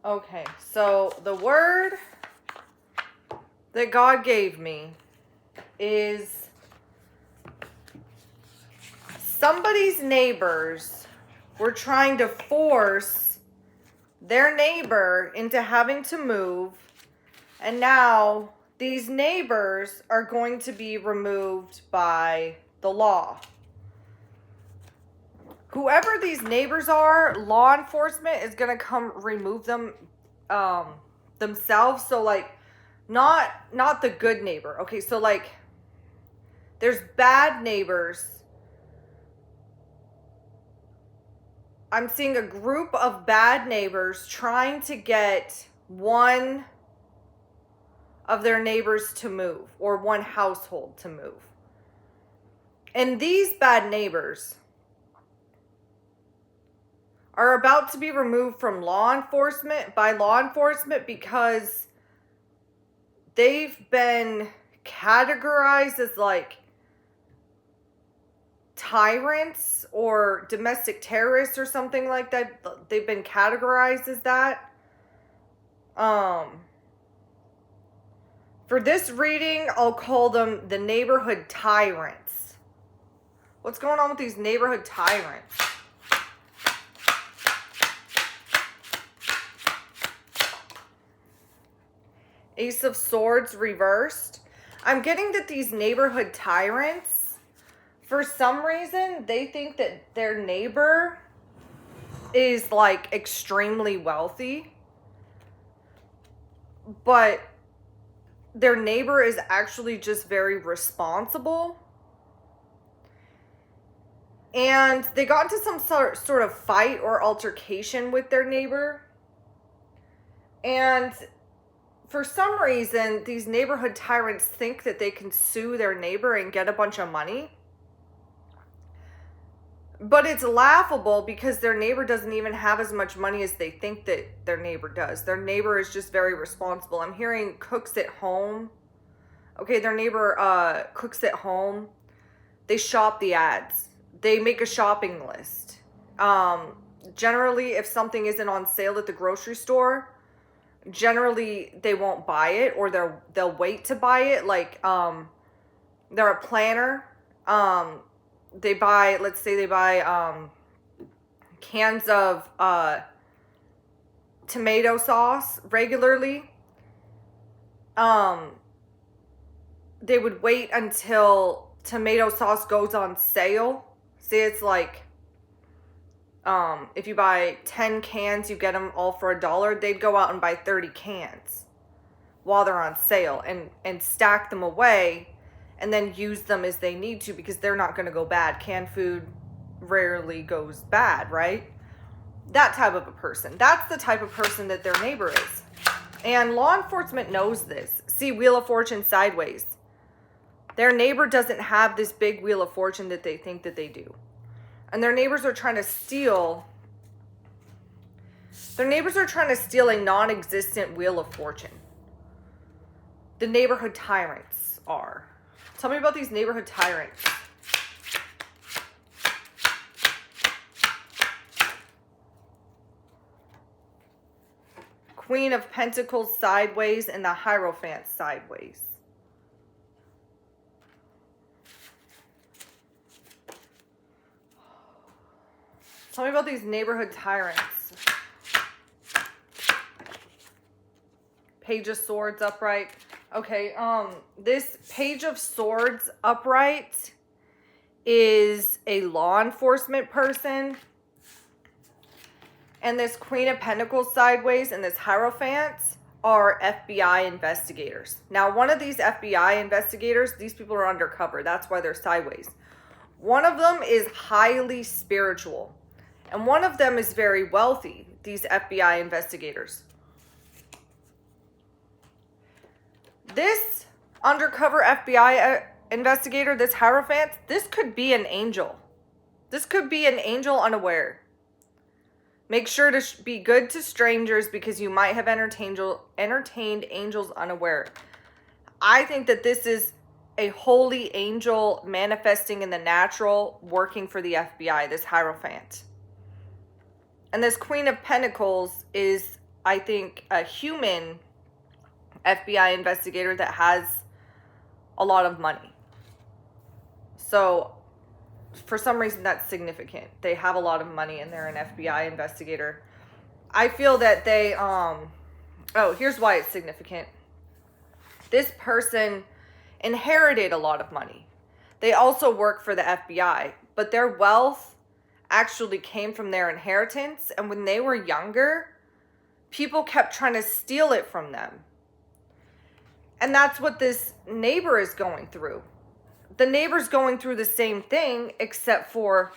Okay, so the word that God gave me is somebody's neighbors were trying to force their neighbor into having to move, and now these neighbors are going to be removed by the law. Whoever these neighbors are, law enforcement is going to come remove them themselves. So like not the good neighbor. Okay, so like there's bad neighbors. I'm seeing a group of bad neighbors trying to get one of their neighbors to move, or one household to move. And these bad neighbors are about to be removed from by law enforcement because they've been categorized as like tyrants or domestic terrorists or something like that. They've been categorized as that. For this reading, I'll call them the neighborhood tyrants. What's going on with these neighborhood tyrants? Ace of Swords reversed. I'm getting that these neighborhood tyrants, for some reason, they think that their neighbor is like extremely wealthy, but their neighbor is actually just very responsible. And they got into some sort of fight or altercation with their neighbor. And for some reason, these neighborhood tyrants think that they can sue their neighbor and get a bunch of money. But it's laughable because their neighbor doesn't even have as much money as they think that their neighbor does. Their neighbor is just very responsible. I'm hearing cooks at home. Okay, their neighbor cooks at home. They shop the ads. They make a shopping list. Generally, if something isn't on sale at the grocery store, generally they won't buy it, or they'll wait to buy it. Like they're a planner. They buy, let's say they buy cans of tomato sauce regularly. They would wait until tomato sauce goes on sale. Say it's like if you buy 10 cans, you get them all for $1. They'd go out and buy 30 cans while they're on sale and stack them away and then use them as they need to, because they're not going to go bad. Canned food rarely goes bad, right? That type of a person. That's the type of person that their neighbor is. And law enforcement knows this. See, Wheel of Fortune sideways. Their neighbor doesn't have this big Wheel of Fortune that they think that they do. And their neighbors are trying to steal. Their neighbors are trying to steal a non-existent Wheel of Fortune. The neighborhood tyrants are. Tell me about these neighborhood tyrants. Queen of Pentacles sideways and the Hierophant sideways. Tell me about these neighborhood tyrants. Page of Swords upright. Okay, this Page of Swords upright is a law enforcement person. And this Queen of Pentacles sideways and this Hierophant are FBI investigators. Now, one of these FBI investigators, these people are undercover. That's why they're sideways. One of them is highly spiritual. And one of them is very wealthy, these FBI investigators. This undercover FBI investigator, this Hierophant, this could be an angel. This could be an angel unaware. Make sure to be good to strangers, because you might have entertained angels unaware. I think that this is a holy angel manifesting in the natural, working for the FBI, this Hierophant. And this Queen of Pentacles is I think, a human FBI investigator that has a lot of money. So for some reason that's significant. They have a lot of money and they're an FBI investigator. I feel that they, here's why it's significant. This person inherited a lot of money. They also work for the FBI, but their wealth actually came from their inheritance. And when they were younger, people kept trying to steal it from them. And that's what this neighbor is going through. The neighbor's going through the same thing, except for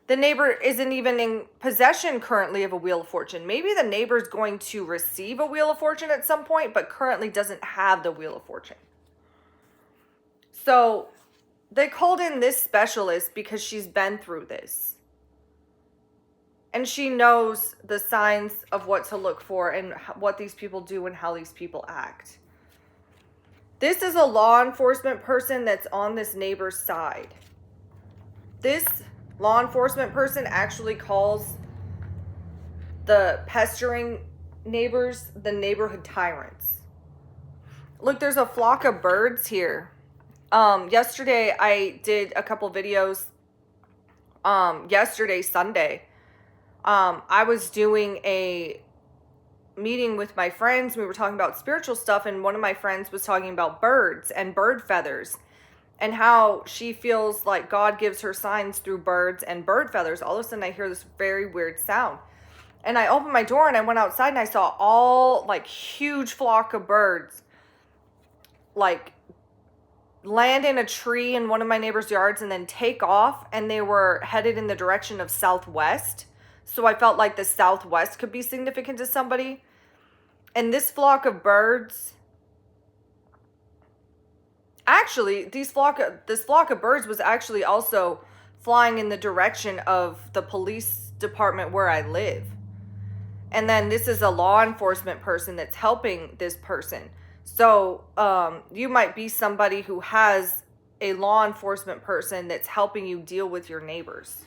the neighbor isn't even in possession currently of a Wheel of Fortune. Maybe the neighbor's going to receive a Wheel of Fortune at some point, but currently doesn't have the Wheel of Fortune. So they called in this specialist because she's been through this. And she knows the signs of what to look for and what these people do and how these people act. This is a law enforcement person that's on this neighbor's side. This law enforcement person actually calls the pestering neighbors the neighborhood tyrants. Look, there's a flock of birds here. Yesterday I did a couple videos. Yesterday, Sunday, I was doing a meeting with my friends. We were talking about spiritual stuff, and one of my friends was talking about birds and bird feathers and how she feels like God gives her signs through birds and bird feathers. All of a sudden I hear this very weird sound, and I opened my door and I went outside and I saw all like huge flock of birds like land in a tree in one of my neighbor's yards and then take off, and they were headed in the direction of southwest. So I felt like the southwest could be significant to somebody. And this flock of birds, actually, this flock of birds was actually also flying in the direction of the police department where I live. And then this is a law enforcement person that's helping this person. So you might be somebody who has a law enforcement person that's helping you deal with your neighbors.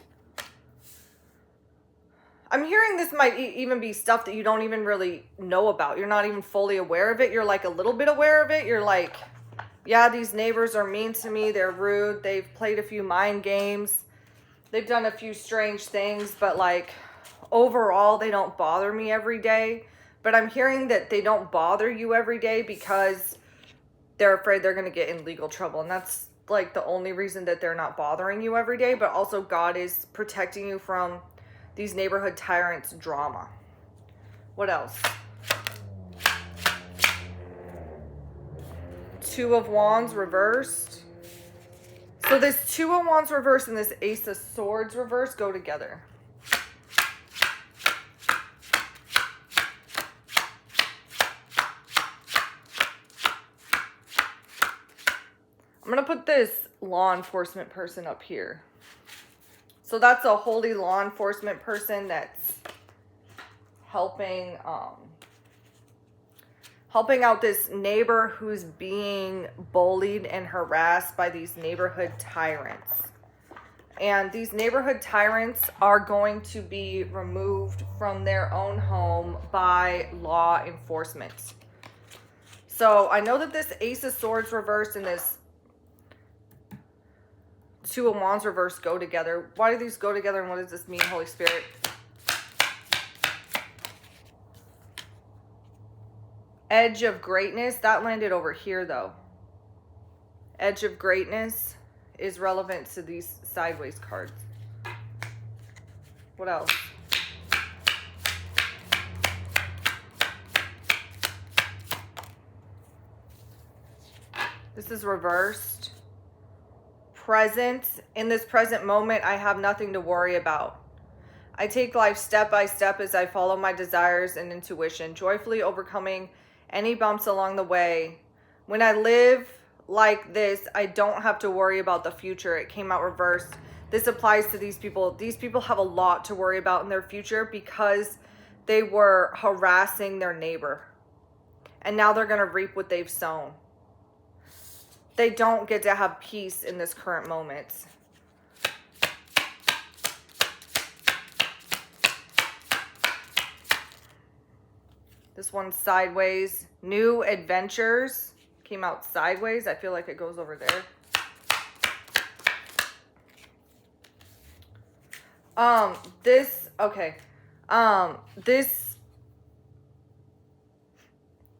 I'm hearing this might even be stuff that you don't even really know about. You're not even fully aware of it. You're like a little bit aware of it. You're like, yeah, these neighbors are mean to me. They're rude. They've played a few mind games. They've done a few strange things, but like overall, they don't bother me every day. But I'm hearing that they don't bother you every day because they're afraid they're going to get in legal trouble. And that's like the only reason that they're not bothering you every day. But also God is protecting you from these neighborhood tyrants drama. What else? Two of Wands reversed. So this Two of Wands reversed and this Ace of Swords reversed go together. I'm going to put this law enforcement person up here. So that's a holy law enforcement person that's helping out this neighbor who's being bullied and harassed by these neighborhood tyrants. And these neighborhood tyrants are going to be removed from their own home by law enforcement. So I know that this Ace of Swords reversed and this Two of Wands reverse go together. Why do these go together and what does this mean, Holy Spirit? Edge of Greatness. That landed over here though. Edge of Greatness is relevant to these sideways cards. What else? This is reversed. Present. In this present moment, I have nothing to worry about. I take life step by step as I follow my desires and intuition, joyfully overcoming any bumps along the way. When I live like this, I don't have to worry about the future. It came out reversed. This applies to these people. These people have a lot to worry about in their future because they were harassing their neighbor. And now they're going to reap what they've sown. They don't get to have peace in this current moment. This one's sideways. New adventures. Came out sideways. I feel like it goes over there. This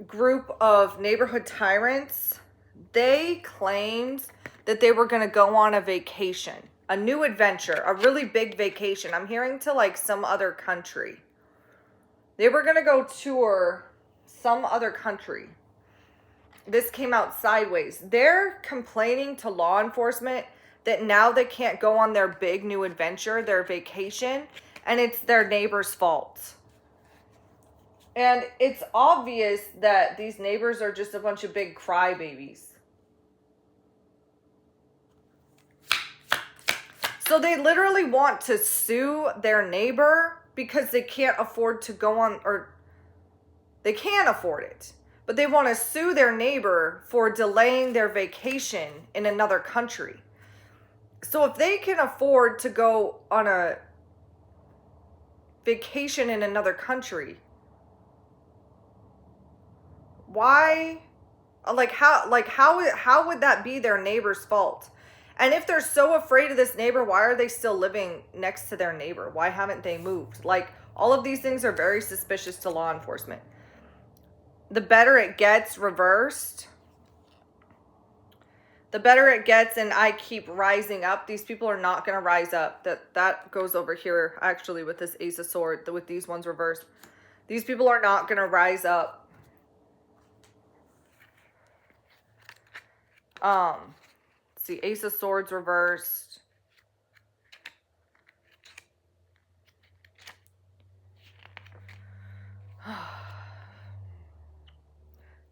group of neighborhood tyrants, they claimed that they were going to go on a vacation, a new adventure, a really big vacation. I'm hearing to like some other country. They were going to go tour some other country. This came out sideways. They're complaining to law enforcement that now they can't go on their big new adventure, their vacation, and it's their neighbor's fault. And it's obvious that these neighbors are just a bunch of big crybabies. So they literally want to sue their neighbor because they can't afford to go on, or they can afford it, but they want to sue their neighbor for delaying their vacation in another country. So if they can afford to go on a vacation in another country, why, how would that be their neighbor's fault? And if they're so afraid of this neighbor, why are they still living next to their neighbor? Why haven't they moved? Like, all of these things are very suspicious to law enforcement. The better it gets reversed, the better it gets, and I keep rising up. These people are not going to rise up. That goes over here, actually, with this Ace of Swords, with these ones reversed. These people are not going to rise up. See, Ace of Swords reversed.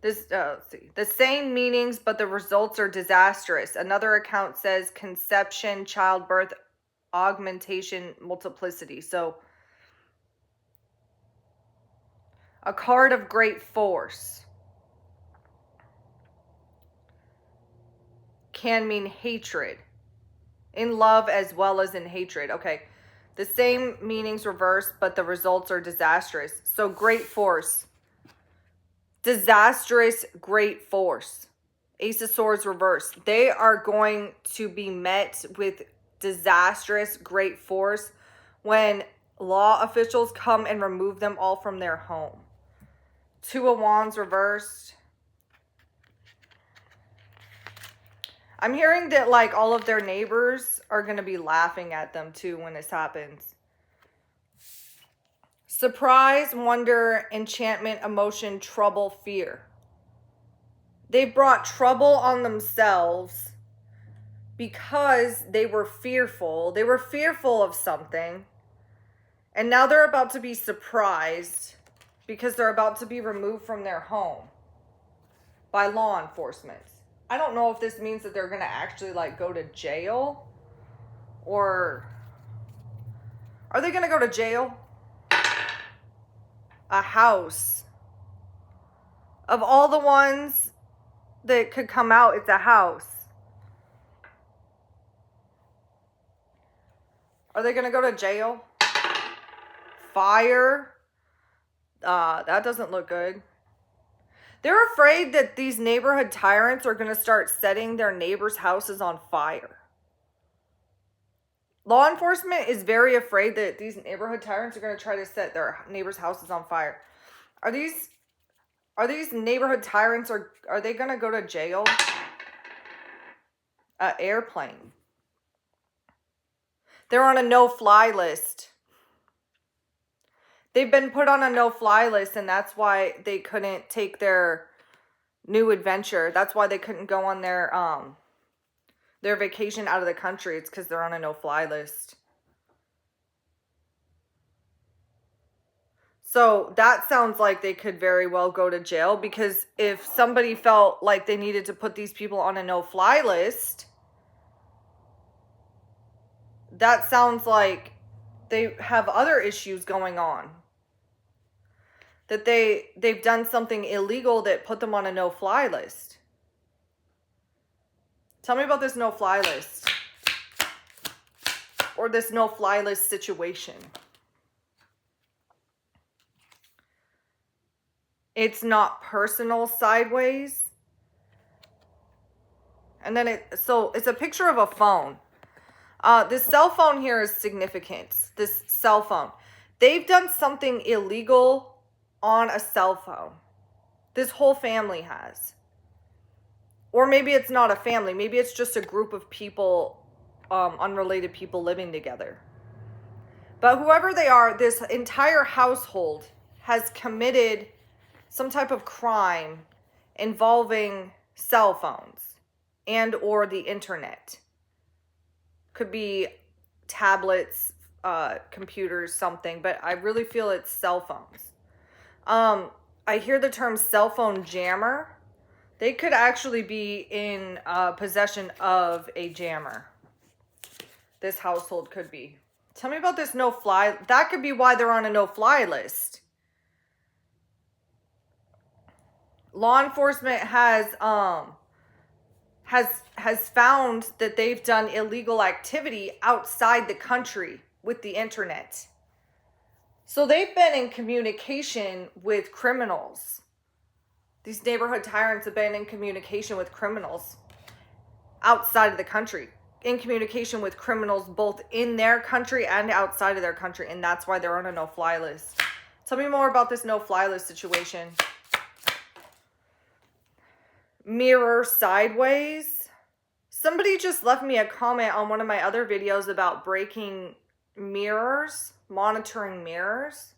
Let's see. The same meanings, but the results are disastrous. Another account says conception, childbirth, augmentation, multiplicity. So, a card of great force can mean hatred. In love as well as in hatred. Okay. The same meanings reversed, but the results are disastrous. So, great force. Disastrous, great force. Ace of Swords reversed. They are going to be met with disastrous, great force when law officials come and remove them all from their home. Two of Wands reversed. I'm hearing that like all of their neighbors are going to be laughing at them too when this happens. Surprise, wonder, enchantment, emotion, trouble, fear. They brought trouble on themselves because they were fearful. They were fearful of something. And now they're about to be surprised because they're about to be removed from their home by law enforcement. I don't know if this means that they're going to actually like go to jail, or are they going to go to jail? A house. Of all the ones that could come out, it's a house. Are they going to go to jail? Fire. That doesn't look good. They're afraid that these neighborhood tyrants are going to start setting their neighbors' houses on fire. Law enforcement is very afraid that these neighborhood tyrants are going to try to set their neighbors' houses on fire. Are these neighborhood tyrants, or are they going to go to jail? Airplane. They're on a no-fly list. They've been put on a no-fly list, and that's why they couldn't take their new adventure. That's why they couldn't go on their vacation out of the country. It's because they're on a no-fly list. So that sounds like they could very well go to jail, because if somebody felt like they needed to put these people on a no-fly list, that sounds like they have other issues going on. That they've done something illegal that put them on a no-fly list. Tell me about this no-fly list. Or this no-fly list situation. It's not personal sideways. And then so it's a picture of a phone. This cell phone here is significant. This cell phone. They've done something illegal on a cell phone. This whole family has. Or maybe it's not a family. Maybe it's just a group of people, unrelated people living together. But whoever they are, this entire household has committed some type of crime involving cell phones and or the internet. Could be tablets, computers, something, but I really feel it's cell phones. I hear the term cell phone jammer. They could actually be in possession of a jammer. This household could be. Tell me about this no-fly. That could be why they're on a no-fly list. Law enforcement has found that they've done illegal activity outside the country with the internet. So they've been in communication with criminals. These neighborhood tyrants have been in communication with criminals outside of the country, in communication with criminals both in their country and outside of their country, and that's why they're on a no-fly list. Tell me more about this no-fly list situation. Mirror sideways. Somebody just left me a comment on one of my other videos about breaking mirrors, monitoring mirrors.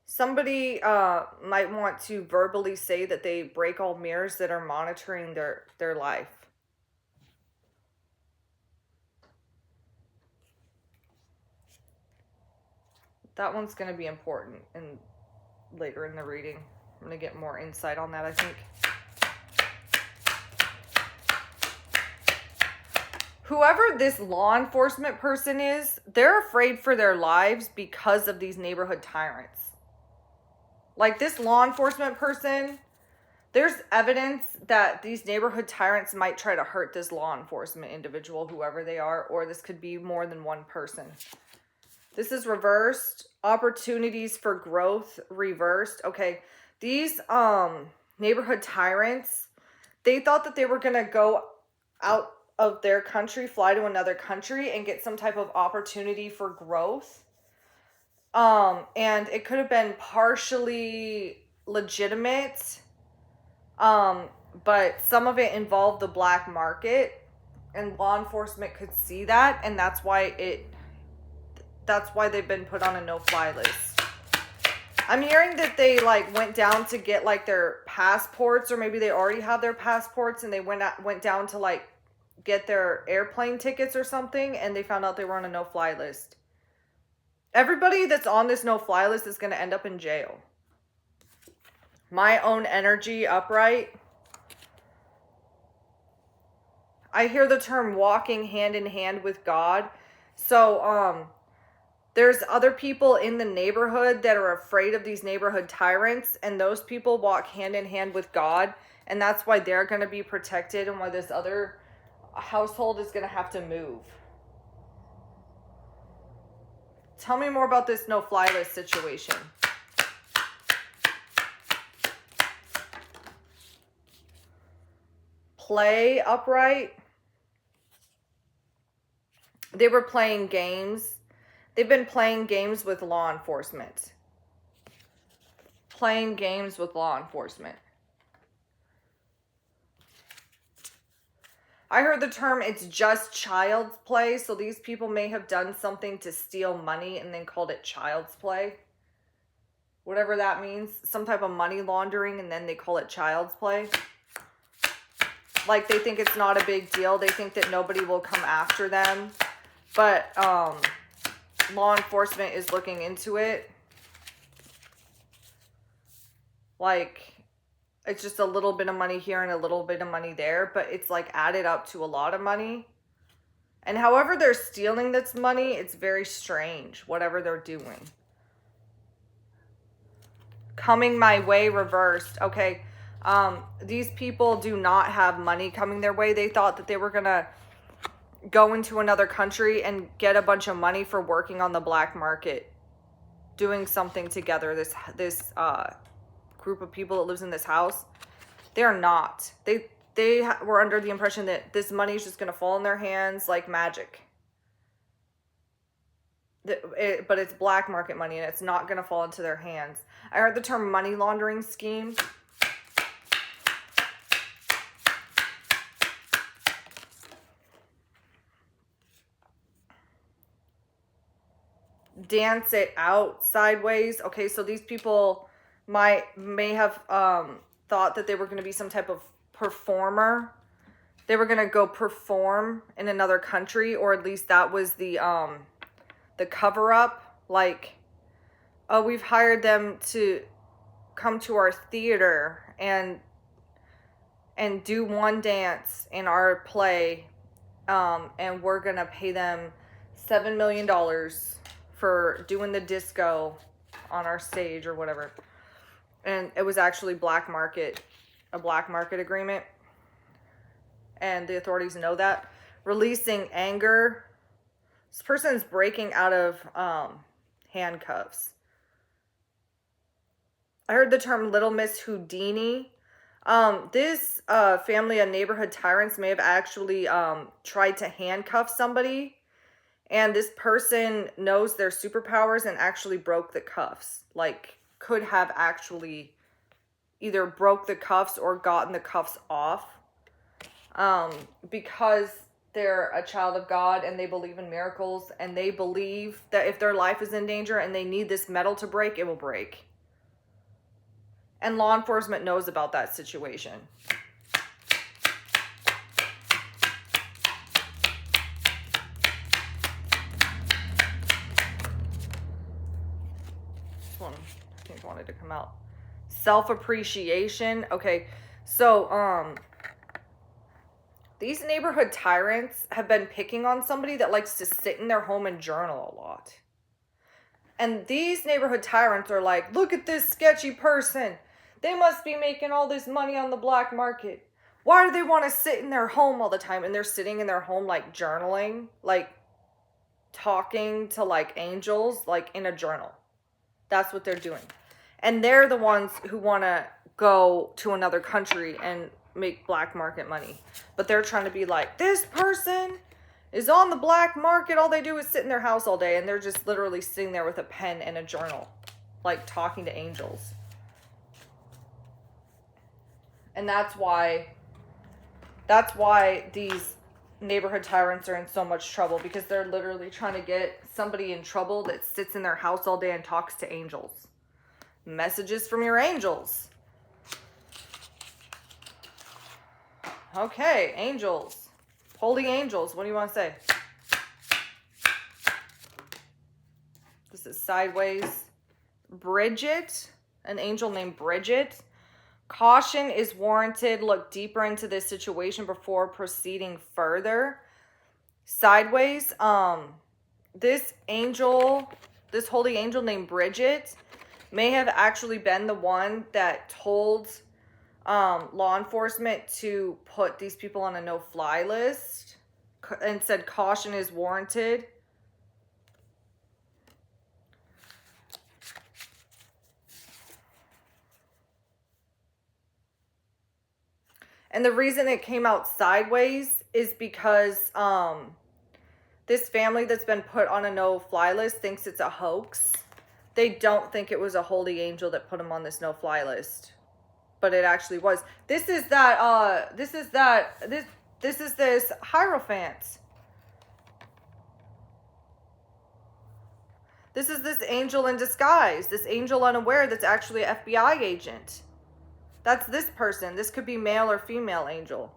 Somebody might want to verbally say that they break all mirrors that are monitoring their life. That one's going to be important and later in the reading. I'm going to get more insight on that, I think. Whoever this law enforcement person is, they're afraid for their lives because of these neighborhood tyrants. Like this law enforcement person, there's evidence that these neighborhood tyrants might try to hurt this law enforcement individual, whoever they are, or this could be more than one person. This is reversed. Opportunities for growth reversed. Okay, these neighborhood tyrants, they thought that they were going to go out of their country, fly to another country and get some type of opportunity for growth. And it could have been partially legitimate, but some of it involved the black market, and law enforcement could see that, and that's why they've been put on a no-fly list. I'm hearing that they went down to get their passports, or maybe they already have their passports and they went down to get their airplane tickets or something, and they found out they were on a no-fly list. Everybody that's on this no-fly list is going to end up in jail. My own energy upright. I hear the term walking hand in hand with God. So, there's other people in the neighborhood that are afraid of these neighborhood tyrants, and those people walk hand in hand with God, and that's why they're going to be protected and why this other household is going to have to move. Tell me more about this no-fly list situation. Play upright. They were playing games. They've been playing games with law enforcement. Playing games with law enforcement. I heard the term, it's just child's play. So these people may have done something to steal money and then called it child's play. Whatever that means. Some type of money laundering, and then they call it child's play. Like they think it's not a big deal. They think that nobody will come after them. But law enforcement is looking into it. It's just a little bit of money here and a little bit of money there, but it's added up to a lot of money. And however they're stealing this money, it's very strange, whatever they're doing. Coming my way reversed. Okay, these people do not have money coming their way. They thought that they were going to go into another country and get a bunch of money for working on the black market, doing something together, this group of people that lives in this house. They're not. They were under the impression that this money is just going to fall in their hands like magic. But it's black market money, and it's not going to fall into their hands. I heard the term money laundering scheme. Dance it out sideways. Okay, so these people may have thought that they were going to be some type of performer. They were going to go perform in another country, or at least that was the cover up. Like, oh, we've hired them to come to our theater and do one dance in our play, and we're going to pay them $7 million for doing the disco on our stage or whatever. And it was actually a black market agreement. And the authorities know that. Releasing anger. This person's breaking out of handcuffs. I heard the term Little Miss Houdini. This family of neighborhood tyrants may have actually tried to handcuff somebody. And this person knows their superpowers and actually broke the cuffs. Like, could have actually either broke the cuffs or gotten the cuffs off. Because they're a child of God and they believe in miracles. And they believe that if their life is in danger and they need this metal to break, it will break. And law enforcement knows about that situation. I think wanted to come out. Self-appreciation. Okay, so these neighborhood tyrants have been picking on somebody that likes to sit in their home and journal a lot. And these neighborhood tyrants are like, look at this sketchy person. They must be making all this money on the black market. Why do they want to sit in their home all the time? And they're sitting in their home like journaling, like talking to like angels, like in a journal. That's what they're doing. And they're the ones who want to go to another country and make black market money. But they're trying to be like, this person is on the black market. All they do is sit in their house all day. And they're just literally sitting there with a pen and a journal, like talking to angels. And that's why these neighborhood tyrants are in so much trouble, because they're literally trying to get somebody in trouble that sits in their house all day and talks to angels. Messages from your angels. Okay, angels. Holy angels, what do you want to say? This is sideways. Bridget, an angel named Bridget. Caution is warranted. Look deeper into this situation before proceeding further. Sideways, this holy angel named Bridget may have actually been the one that told law enforcement to put these people on a no-fly list and said caution is warranted. And the reason it came out sideways is because this family that's been put on a no-fly list thinks it's a hoax. They don't think it was a holy angel that put them on this no-fly list. But it actually was. This is this Hierophant. This is this angel in disguise. This angel unaware that's actually an FBI agent. That's this person. This could be male or female angel.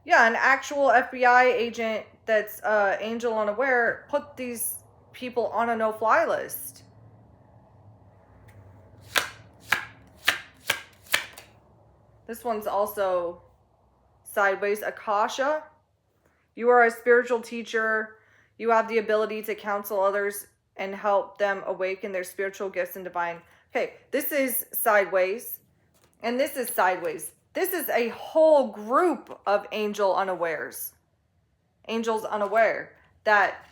Yeah, an actual FBI agent that's angel unaware put these people on a no-fly list. This one's also sideways. Akasha. You are a spiritual teacher. You have the ability to counsel others and help them awaken their spiritual gifts and divine. Okay, this is sideways. And this is sideways. This is a whole group of angel unawares. angels unaware that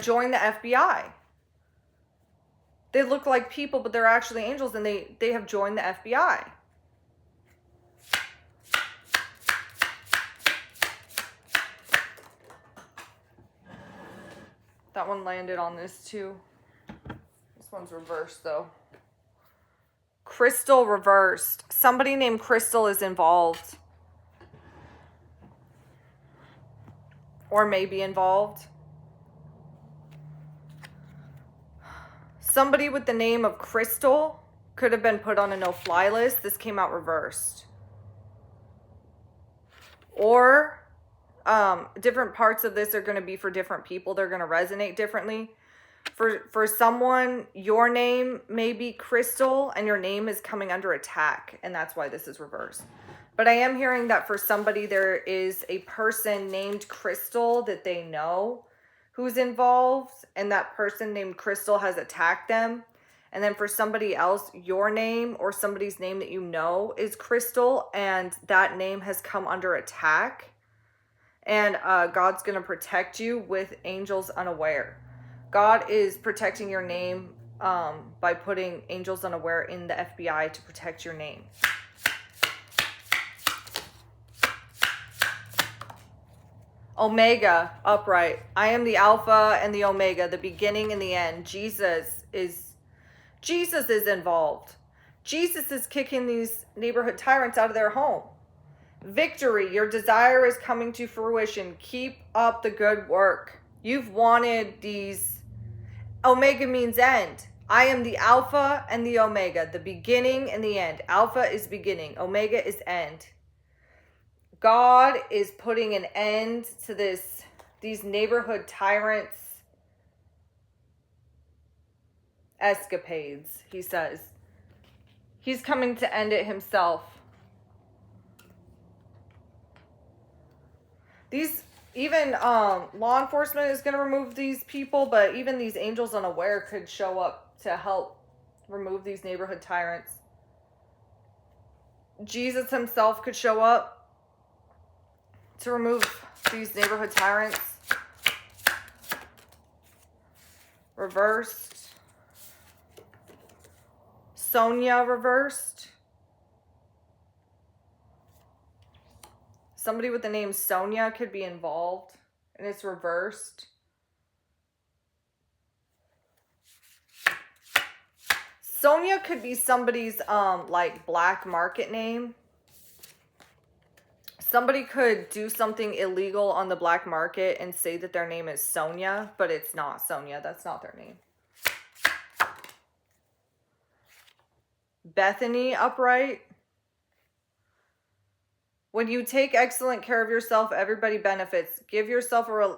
joined the FBI. They look like people, but they're actually angels, and they have joined the FBI. That one landed on this too. This one's reversed though. Crystal reversed. Somebody named Crystal is involved. Or may be involved. Somebody with the name of Crystal could have been put on a no-fly list. This came out reversed. Or different parts of this are going to be for different people. They're going to resonate differently. For someone, your name may be Crystal and your name is coming under attack, and that's why this is reversed. But I am hearing that for somebody, there is a person named Crystal that they know who's involved, and that person named Crystal has attacked them. And then for somebody else, your name or somebody's name that you know is Crystal, and that name has come under attack. And God's going to protect you with angels unaware. God is protecting your name by putting angels unaware in the FBI to protect your name. Omega, upright. I am the Alpha and the Omega, the beginning and the end. Jesus is involved. Jesus is kicking these neighborhood tyrants out of their home. Victory, your desire is coming to fruition. Keep up the good work. You've wanted these. Omega means end. I am the Alpha and the Omega, the beginning and the end. Alpha is beginning. Omega is end. God is putting an end to these neighborhood tyrants' escapades, he says. He's coming to end it himself. Even law enforcement is going to remove these people, but even these angels unaware could show up to help remove these neighborhood tyrants. Jesus himself could show up to remove these neighborhood tyrants. Reversed. Sonia reversed. Somebody with the name Sonia could be involved, and it's reversed. Sonia could be somebody's like black market name. Somebody could do something illegal on the black market and say that their name is Sonia, but it's not Sonia. That's not their name. Bethany, upright. When you take excellent care of yourself, everybody benefits. Give yourself a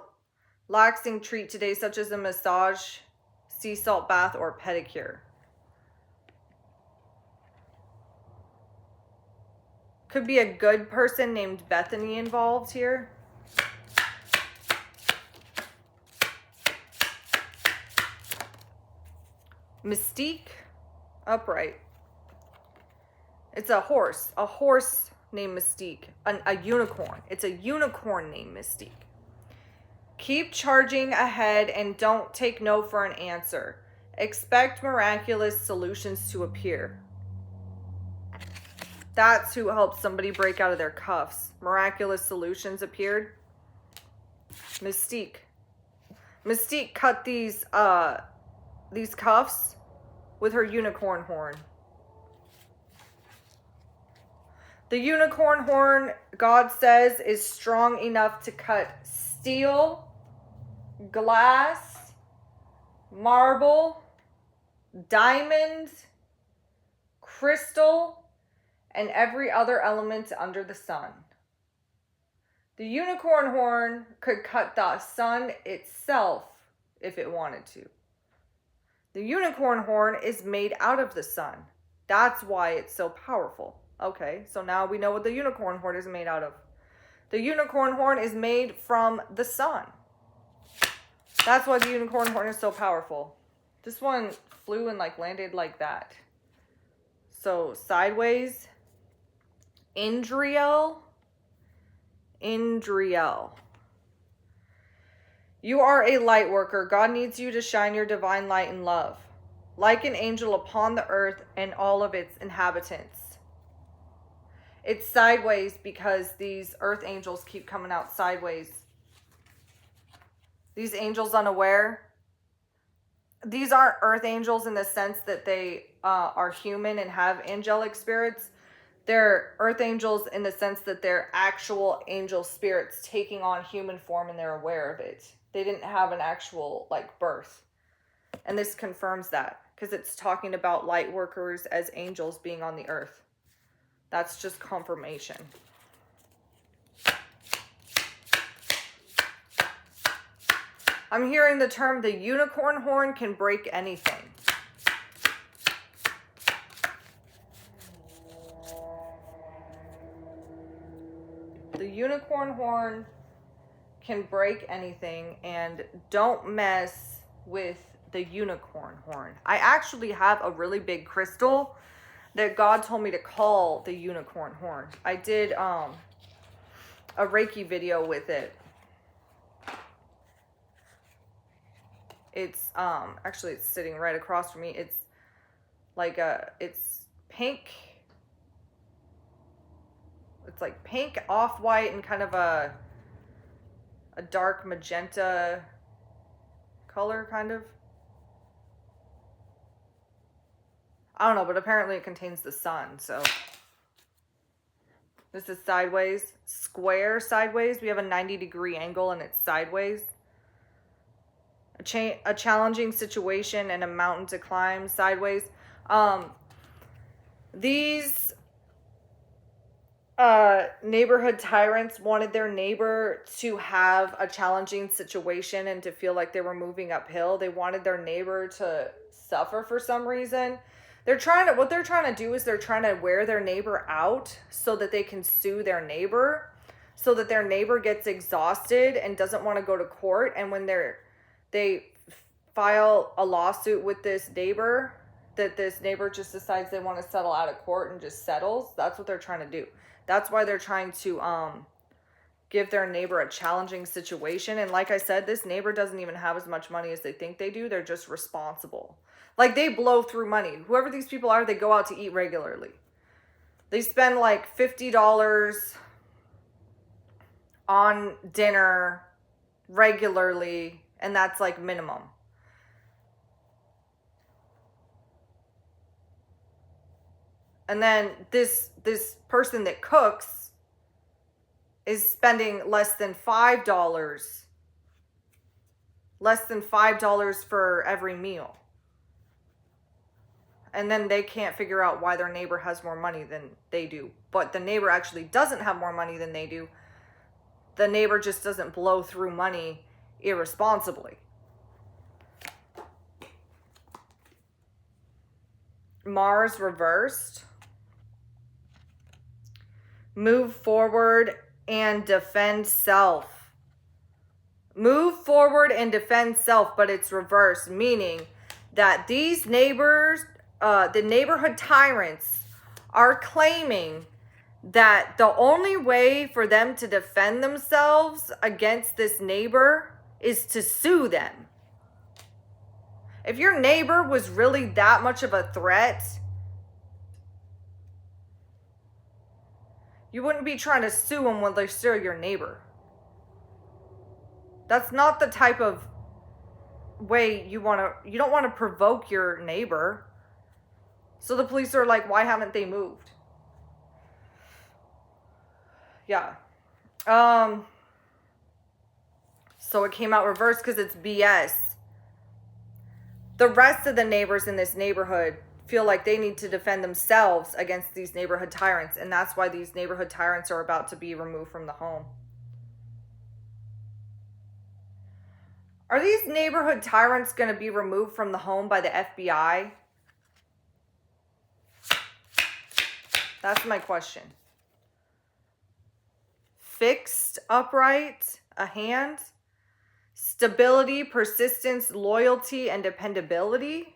relaxing treat today, such as a massage, sea salt bath, or pedicure. Could be a good person named Bethany involved here. Mystique, upright. It's a horse named Mystique, a unicorn. It's a unicorn named Mystique. Keep charging ahead and don't take no for an answer. Expect miraculous solutions to appear. That's who helped somebody break out of their cuffs. Miraculous solutions appeared. Mystique. Mystique cut these cuffs with her unicorn horn. The unicorn horn, God says, is strong enough to cut steel, glass, marble, diamond, crystal, and every other element under the sun. The unicorn horn could cut the sun itself if it wanted to. The unicorn horn is made out of the sun. That's why it's so powerful. Okay, so now we know what the unicorn horn is made out of. The unicorn horn is made from the sun. That's why the unicorn horn is so powerful. This one flew and landed like that. So sideways. Indriel. Indriel. You are a light worker. God needs you to shine your divine light and love, like an angel upon the earth and all of its inhabitants. It's sideways because these earth angels keep coming out sideways. These angels unaware. These aren't earth angels in the sense that they are human and have angelic spirits. They're earth angels in the sense that they're actual angel spirits taking on human form and they're aware of it. They didn't have an actual like birth. And this confirms that because it's talking about light workers as angels being on the earth. That's just confirmation. I'm hearing the term the unicorn horn can break anything. The unicorn horn can break anything, and don't mess with the unicorn horn. I actually have a really big crystal that God told me to call the unicorn horn. I did a Reiki video with it. It's actually it's sitting right across from me. It's like it's pink. It's like pink, off-white, and kind of a dark magenta color, kind of. I don't know, but apparently it contains the sun, so. This is sideways. Square sideways. We have a 90-degree angle and it's sideways. A challenging situation and a mountain to climb sideways. These neighborhood tyrants wanted their neighbor to have a challenging situation and to feel like they were moving uphill. They wanted their neighbor to suffer for some reason. What they're trying to do is they're trying to wear their neighbor out so that they can sue their neighbor, so that their neighbor gets exhausted and doesn't want to go to court. And when they file a lawsuit with this neighbor, that this neighbor just decides they want to settle out of court and just settles. That's what they're trying to do. That's why they're trying to give their neighbor a challenging situation. And like I said, this neighbor doesn't even have as much money as they think they do. They're just responsible. Like, they blow through money. Whoever these people are, they go out to eat regularly. They spend like $50 on dinner regularly, and that's like minimum. And then this person that cooks is spending less than $5 for every meal. And then they can't figure out why their neighbor has more money than they do. But the neighbor actually doesn't have more money than they do. The neighbor just doesn't blow through money irresponsibly. Mars reversed. Move forward and defend self. Move forward and defend self, but it's reversed, meaning that these neighbors, the neighborhood tyrants, are claiming that the only way for them to defend themselves against this neighbor is to sue them. If your neighbor was really that much of a threat, you wouldn't be trying to sue them when they're still your neighbor. That's not the type of way you don't want to provoke your neighbor. So the police are like, why haven't they moved? Yeah. So it came out reversed because it's BS. The rest of the neighbors in this neighborhood feel like they need to defend themselves against these neighborhood tyrants. And that's why these neighborhood tyrants are about to be removed from the home. Are these neighborhood tyrants going to be removed from the home by the FBI? That's my question. Fixed, upright, a hand. Stability, persistence, loyalty, and dependability.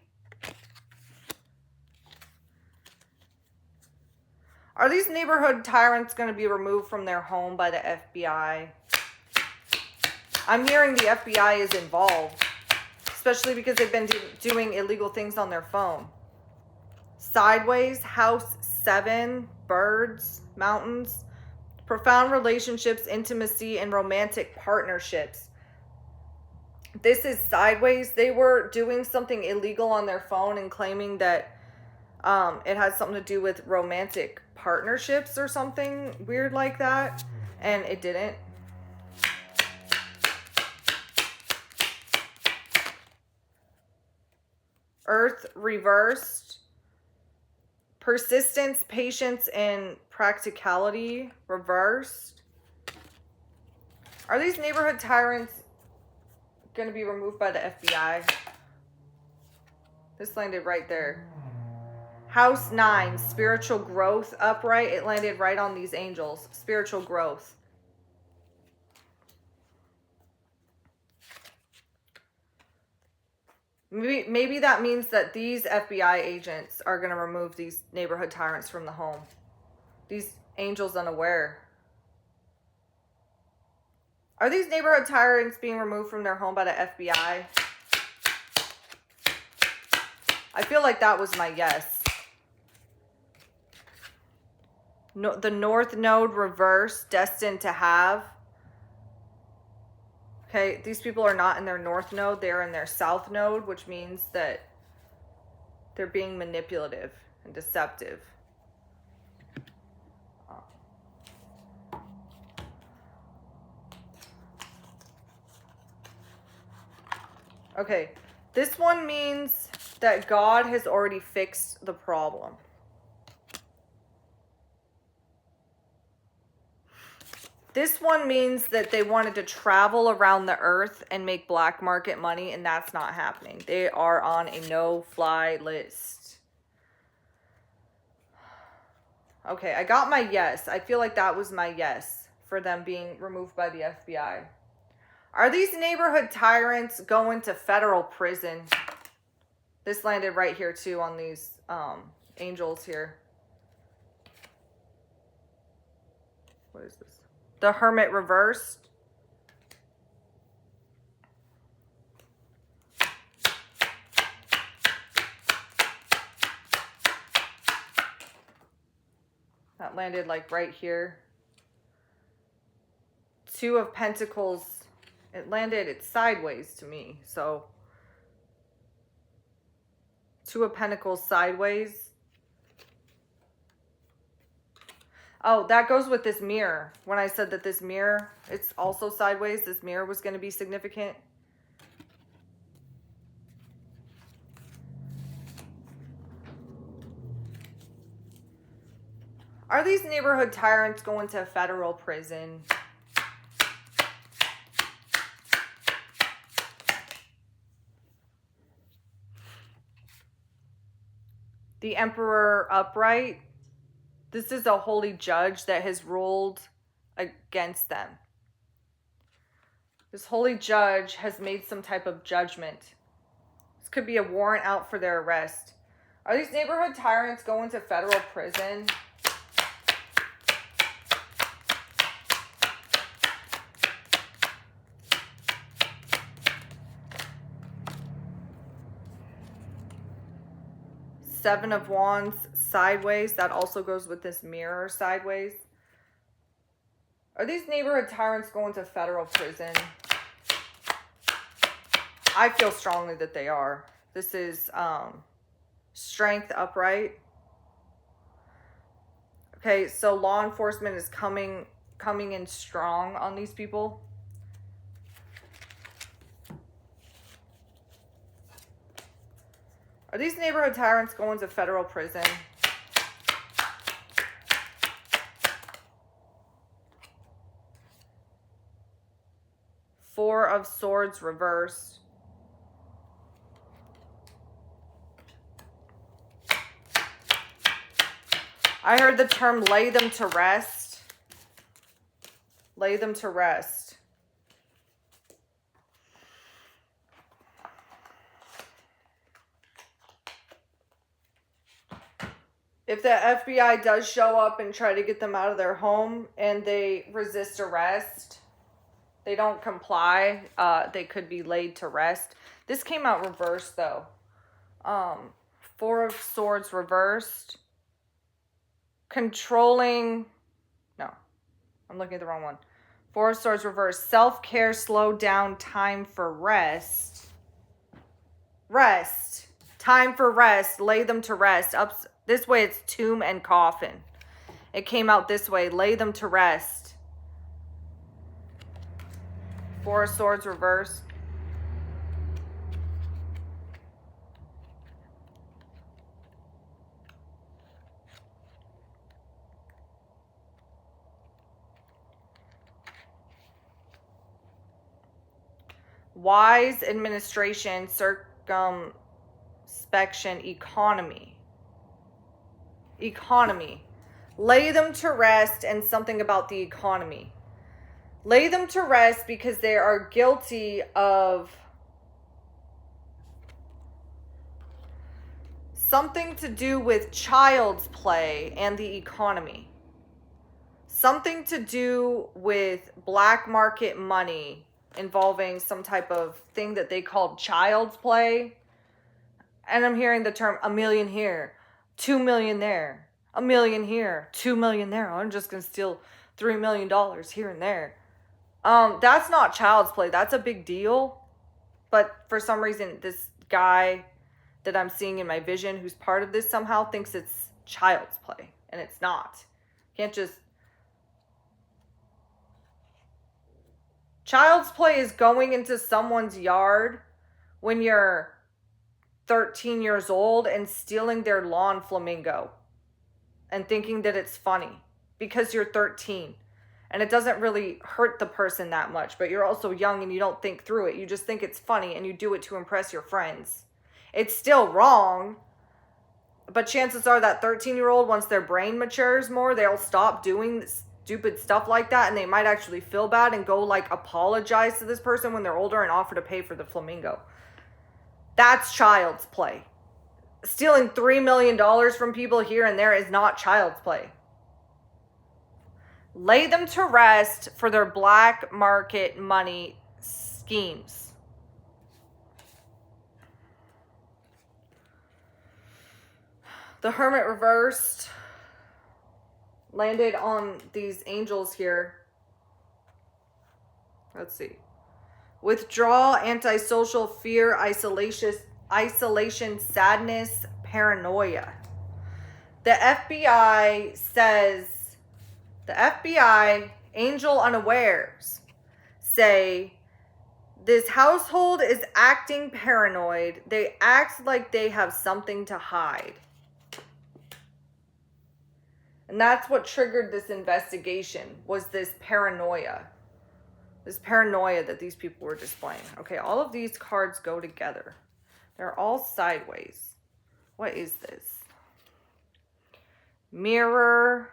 Are these neighborhood tyrants going to be removed from their home by the FBI? I'm hearing the FBI is involved, especially because they've been doing illegal things on their phone. Sideways, house 7, birds, mountains, profound relationships, intimacy, and romantic partnerships. This is sideways. They were doing something illegal on their phone and claiming that it has something to do with romantic partnerships or something weird like that, and it didn't. Earth reversed. Persistence, patience, and practicality reversed. Are these neighborhood tyrants going to be removed by the FBI? This landed right there. House 9, spiritual growth, upright. It landed right on these angels. Spiritual growth. Maybe that means that these FBI agents are going to remove these neighborhood tyrants from the home. These angels unaware. Are these neighborhood tyrants being removed from their home by the FBI? I feel like that was my yes. No, the North Node reverse, destined to have. Okay, these people are not in their North Node. They're in their South Node, which means that they're being manipulative and deceptive. Okay, this one means that God has already fixed the problem. This one means that they wanted to travel around the earth and make black market money, and that's not happening. They are on a no-fly list. Okay, I got my yes. I feel like that was my yes for them being removed by the FBI. Are these neighborhood tyrants going to federal prison? This landed right here too on these angels here. What is this? The Hermit reversed. That landed like right here. 2 of Pentacles. It landed, it's sideways to me. So 2 of Pentacles sideways. Oh, that goes with this mirror. When I said that this mirror, it's also sideways. This mirror was going to be significant. Are these neighborhood tyrants going to federal prison? The Emperor upright. This is a holy judge that has ruled against them. This holy judge has made some type of judgment. This could be a warrant out for their arrest. Are these neighborhood tyrants going to federal prison? Seven of Wands sideways. That also goes with this mirror sideways. Are these neighborhood tyrants going to federal prison? I feel strongly that they are. This is Strength upright. Okay, so law enforcement is coming in strong on these people. Are these neighborhood tyrants going to federal prison? Four of Swords reversed. I heard the term lay them to rest. Lay them to rest. If the FBI does show up and try to get them out of their home and they resist arrest, they don't comply, they could be laid to rest. This came out reversed, though. Four of Swords reversed. Controlling... No, I'm looking at the wrong one. Four of Swords reversed. Self-care, slow down, time for rest. Rest. Time for rest. Lay them to rest. Up this way, it's tomb and coffin. It came out this way. Lay them to rest. Four of Swords reversed. Wise administration, circumspection, economy. Economy. Lay them to rest, and something about the economy. Lay them to rest because they are guilty of something to do with child's play and the economy. Something to do with black market money involving some type of thing that they called child's play. And I'm hearing the term, $1 million here, 2 million there, $1 million here, 2 million there. I'm just going to steal $3 million here and there. That's not child's play. That's a big deal. But for some reason, this guy that I'm seeing in my vision who's part of this somehow thinks it's child's play. And it's not. Can't just... Child's play is going into someone's yard when you're 13 years old and stealing their lawn flamingo and thinking that it's funny because you're 13 and it doesn't really hurt the person that much, but you're also young and you don't think through it. You just think it's funny and you do it to impress your friends. It's still wrong, but chances are that 13-year-old, once their brain matures more, they'll stop doing stupid stuff like that, and they might actually feel bad and go like apologize to this person when they're older and offer to pay for the flamingo. That's child's play. Stealing $3 million from people here and there is not child's play. Lay them to rest for their black market money schemes. The Hermit reversed. Landed on these angels here. Let's see. Withdrawal, antisocial, fear, isolation, sadness, paranoia. The FBI says, the FBI, angel unawares, say, this household is acting paranoid. They act like they have something to hide. And that's what triggered this investigation, was this paranoia. This paranoia that these people were displaying. Okay, all of these cards go together. They're all sideways. What is this? Mirror.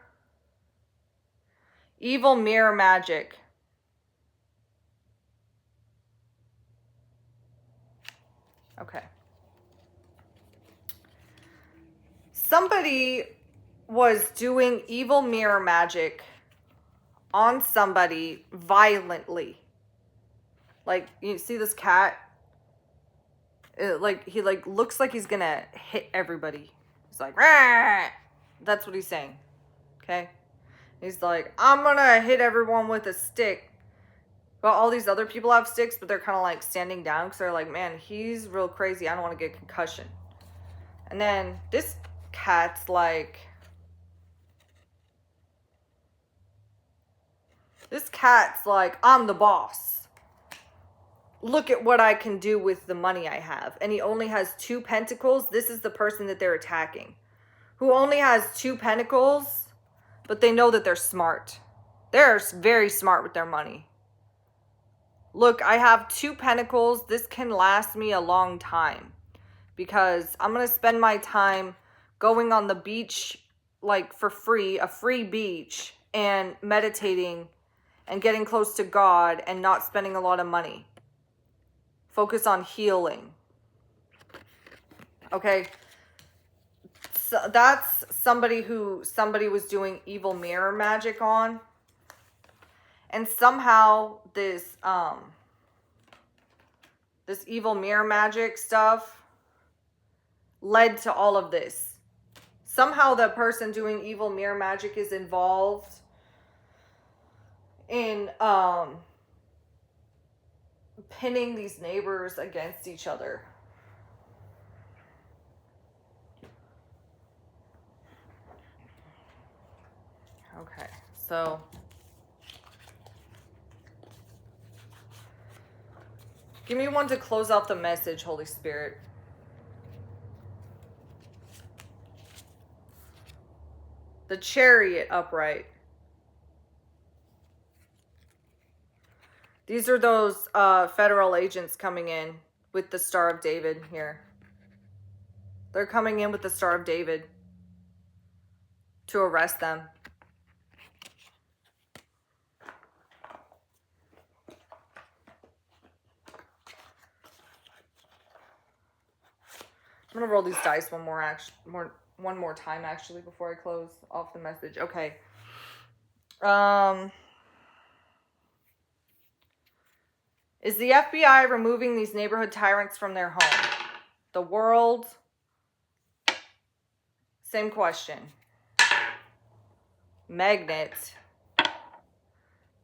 Evil mirror magic. Okay. Somebody was doing evil mirror magic on somebody violently. Like, you see this cat? He looks like he's gonna hit everybody. He's like, rah! That's what he's saying. Okay? He's like, I'm gonna hit everyone with a stick. But all these other people have sticks, but they're kind of like standing down because they're like, man, he's real crazy. I don't want to get concussion. And then this cat's like... This cat's like, I'm the boss. Look at what I can do with the money I have. And he only has 2 pentacles. This is the person that they're attacking. Who only has 2 pentacles, but they know that they're smart. They're very smart with their money. Look, I have 2 pentacles. This can last me a long time. Because I'm going to spend my time going on the beach, like for free, a free beach, and meditating and getting close to God and not spending a lot of money. Focus on healing. Okay? So that's somebody who somebody was doing evil mirror magic on. And somehow this evil mirror magic stuff led to all of this. Somehow the person doing evil mirror magic is involved in pinning these neighbors against each other. Okay, so give me one to close out the message, Holy Spirit. The Chariot upright. These are those federal agents coming in with the Star of David here. They're coming in with the Star of David to arrest them. I'm gonna roll these dice one more time actually before I close off the message. Okay. Is the FBI removing these neighborhood tyrants from their home? The world? Same question. Magnet?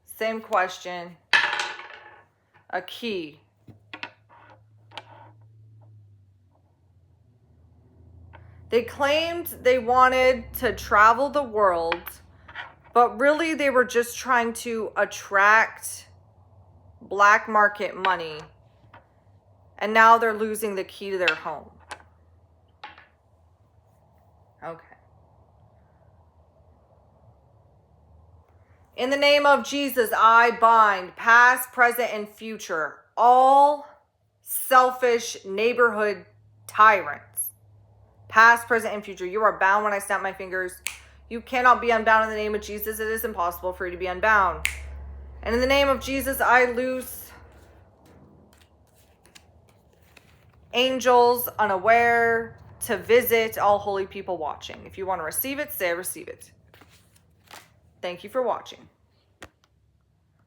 Same question. A key? They claimed they wanted to travel the world, but really they were just trying to attract black market money. And now they're losing the key to their home. Okay. In the name of Jesus, I bind past, present, and future all selfish neighborhood tyrants. Past, present, and future. You are bound when I snap my fingers. You cannot be unbound in the name of Jesus. It is impossible for you to be unbound. And in the name of Jesus, I loose angels unaware to visit all holy people watching. If you want to receive it, say I receive it. Thank you for watching.